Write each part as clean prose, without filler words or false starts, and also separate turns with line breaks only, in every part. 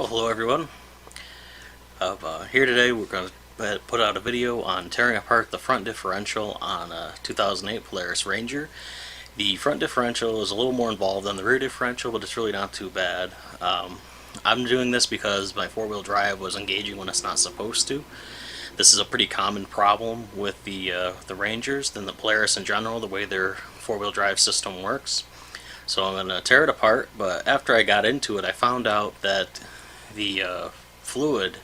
Well, hello everyone. Here today we're going to put out a video on tearing apart the front differential on a 2008 Polaris Ranger. The front differential is a little more involved than the rear differential, but it's really not too bad. I'm doing this because my four-wheel drive was engaging when it's not supposed to. This is a pretty common problem with the Rangers and the Polaris in general, the way their four-wheel drive system works. So I'm going to tear it apart, but after I got into it I found out that the fluid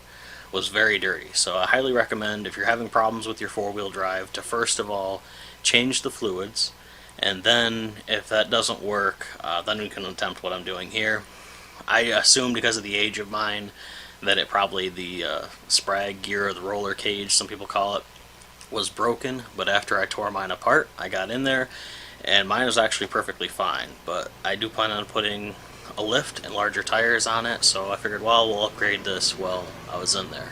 was very dirty. So I highly recommend, if you're having problems with your four-wheel drive, to first of all change the fluids, and then if that doesn't work, then we can attempt what I'm doing here. I assume, because of the age of mine, that it probably the sprag gear, or the roller cage some people call it, was broken, but after I tore mine apart I got in there and mine was actually perfectly fine. But I do plan on putting a lift and larger tires on it, so I figured, well, we'll upgrade this while I was in there.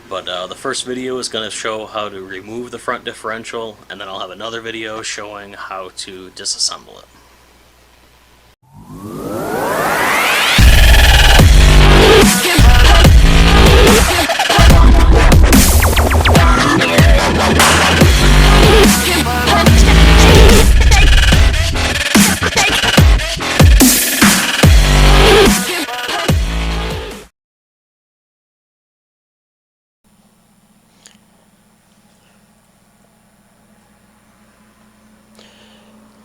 But the first video is going to show how to remove the front differential, and then I'll have another video showing how to disassemble it.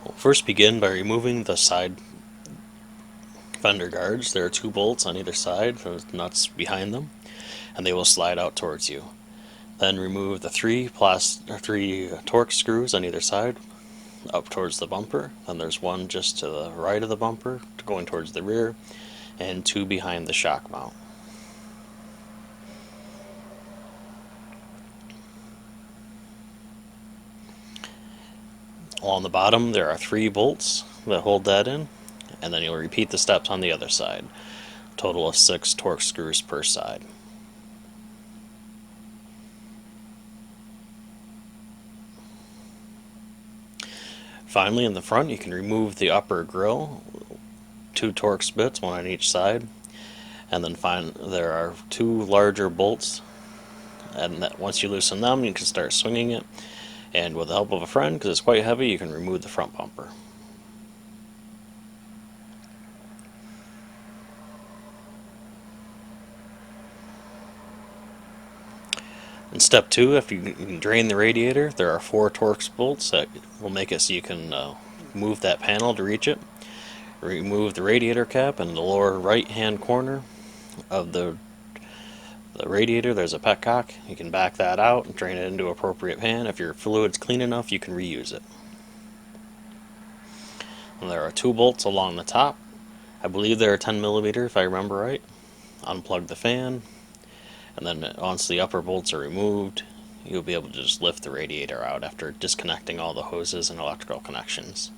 We'll first begin by removing the side fender guards. There are two bolts on either side, the nuts behind them, and they will slide out towards you. Then remove the three torque screws on either side up towards the bumper. Then there's one just to the right of the bumper going towards the rear, and two behind the shock mount. Along the bottom there are three bolts that hold that in, and then you'll repeat the steps on the other side. Total of 6 torque screws per side. Finally, in the front you can remove the upper grill, 2 Torx bits, one on each side, and then there are 2 larger bolts, and once you loosen them you can start swinging it, and with the help of a friend, because it's quite heavy, you can remove the front bumper. In step 2, if you can drain the radiator, there are 4 Torx bolts that will make it so you can move that panel to reach it. Remove the radiator cap in the lower right hand corner of the radiator. There's a petcock. You can back that out and drain it into an appropriate pan. If your fluid's clean enough, you can reuse it. And there are 2 bolts along the top. I believe they're 10mm if I remember right. Unplug the fan, and then once the upper bolts are removed, you'll be able to just lift the radiator out after disconnecting all the hoses and electrical connections.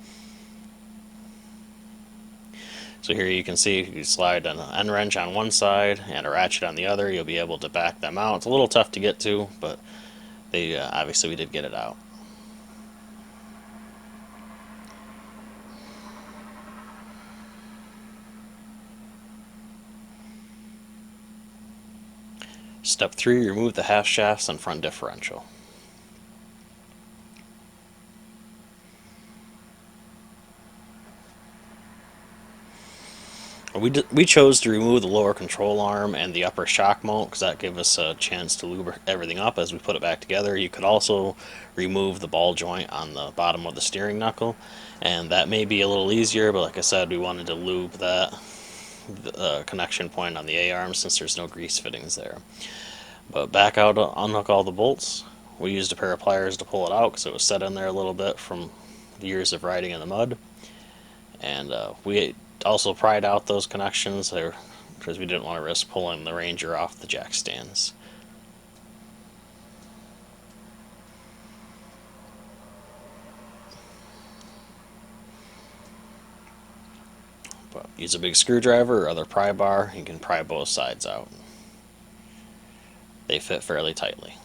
So here you can see, if you slide an end wrench on one side and a ratchet on the other, you'll be able to back them out. It's a little tough to get to, but obviously we did get it out. Step 3, remove the half shafts and front differential. We chose to remove the lower control arm and the upper shock mount because that gave us a chance to lube everything up as we put it back together. You could also remove the ball joint on the bottom of the steering knuckle, and that may be a little easier, but like I said, we wanted to lube that connection point on the A-arm since there's no grease fittings there. But back out, unhook all the bolts. We used a pair of pliers to pull it out because it was set in there a little bit from years of riding in the mud. And we also pried out those connections there because we didn't want to risk pulling the Ranger off the jack stands. But use a big screwdriver or other pry bar, you can pry both sides out. They fit fairly tightly.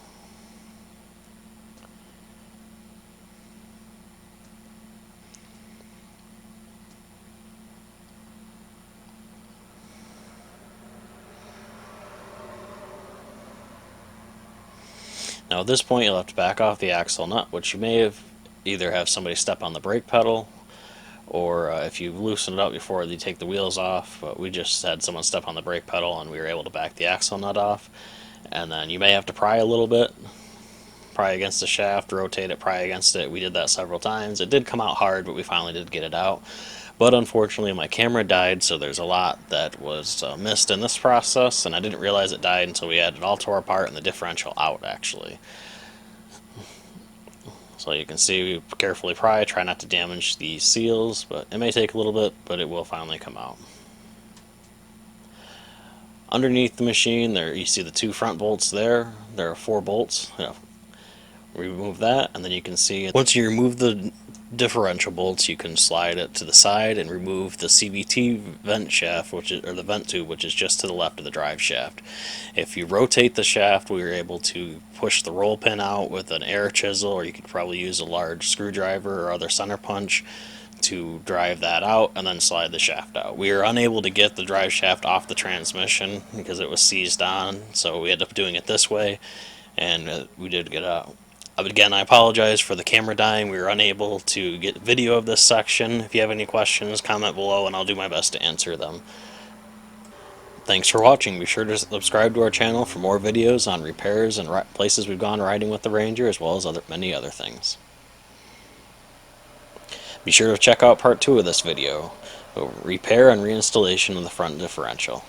Now at this point you'll have to back off the axle nut, which you may have either have somebody step on the brake pedal, or if you loosen it up before you take the wheels off. But we just had someone step on the brake pedal and we were able to back the axle nut off. And then you may have to pry a little bit, pry against the shaft, rotate it, pry against it. We did that several times. It did come out hard, but we finally did get it out. But unfortunately my camera died, so there's a lot that was missed in this process, and I didn't realize it died until we added all to our part and the differential out actually. So you can see we carefully pry, try not to damage the seals, but it may take a little bit, but it will finally come out. Underneath the machine there you see the two front bolts there. There are 4 bolts. Remove that, and then you can see once you remove the differential bolts you can slide it to the side and remove the CVT vent shaft, which is, or the vent tube, which is just to the left of the drive shaft. If you rotate the shaft, we were able to push the roll pin out with an air chisel, or you could probably use a large screwdriver or other center punch to drive that out and then slide the shaft out. We were unable to get the drive shaft off the transmission because it was seized on, so we ended up doing it this way, and we did get out. Again, I apologize for the camera dying. We were unable to get video of this section. If you have any questions, comment below and I'll do my best to answer them. Thanks for watching. Be sure to subscribe to our channel for more videos on repairs and places we've gone riding with the Ranger, as well as many other things. Be sure to check out part 2 of this video, repair and reinstallation of the front differential.